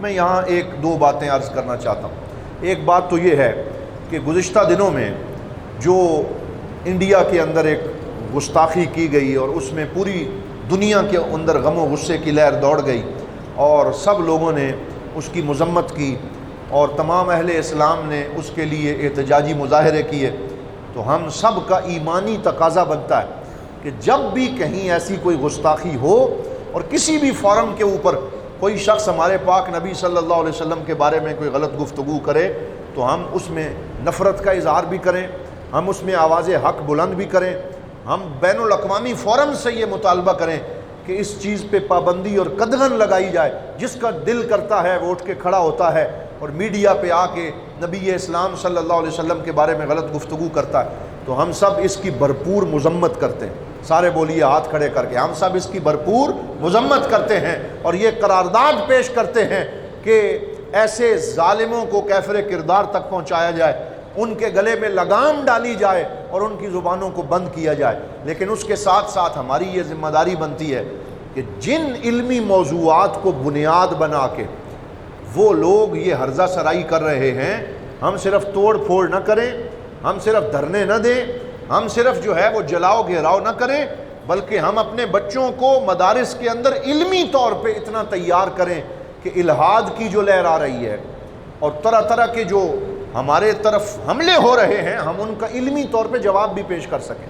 میں یہاں ایک دو باتیں عرض کرنا چاہتا ہوں۔ ایک بات تو یہ ہے کہ گزشتہ دنوں میں جو انڈیا کے اندر ایک گستاخی کی گئی اور اس میں پوری دنیا کے اندر غم و غصے کی لہر دوڑ گئی اور سب لوگوں نے اس کی مذمت کی اور تمام اہل اسلام نے اس کے لیے احتجاجی مظاہرے کیے، تو ہم سب کا ایمانی تقاضا بنتا ہے کہ جب بھی کہیں ایسی کوئی گستاخی ہو اور کسی بھی فورم کے اوپر کوئی شخص ہمارے پاک نبی صلی اللہ علیہ وسلم کے بارے میں کوئی غلط گفتگو کرے تو ہم اس میں نفرت کا اظہار بھی کریں، ہم اس میں آواز حق بلند بھی کریں، ہم بین الاقوامی فورم سے یہ مطالبہ کریں کہ اس چیز پہ پابندی اور قدغن لگائی جائے۔ جس کا دل کرتا ہے وہ اٹھ کے کھڑا ہوتا ہے اور میڈیا پہ آ کے نبی اسلام صلی اللہ علیہ وسلم کے بارے میں غلط گفتگو کرتا ہے، تو ہم سب اس کی بھرپور مذمت کرتے ہیں۔ سارے بولیے ہاتھ کھڑے کر کے، ہم سب اس کی بھرپور مذمت کرتے ہیں اور یہ قرارداد پیش کرتے ہیں کہ ایسے ظالموں کو کیفر کردار تک پہنچایا جائے، ان کے گلے میں لگام ڈالی جائے اور ان کی زبانوں کو بند کیا جائے۔ لیکن اس کے ساتھ ساتھ ہماری یہ ذمہ داری بنتی ہے کہ جن علمی موضوعات کو بنیاد بنا کے وہ لوگ یہ ہرزہ سرائی کر رہے ہیں، ہم صرف توڑ پھوڑ نہ کریں، ہم صرف دھرنے نہ دیں، ہم صرف جو ہے وہ جلاؤ گھیراؤ نہ کریں، بلکہ ہم اپنے بچوں کو مدارس کے اندر علمی طور پہ اتنا تیار کریں کہ الحاد کی جو لہر آ رہی ہے اور طرح طرح کے جو ہمارے طرف حملے ہو رہے ہیں، ہم ان کا علمی طور پہ جواب بھی پیش کر سکیں۔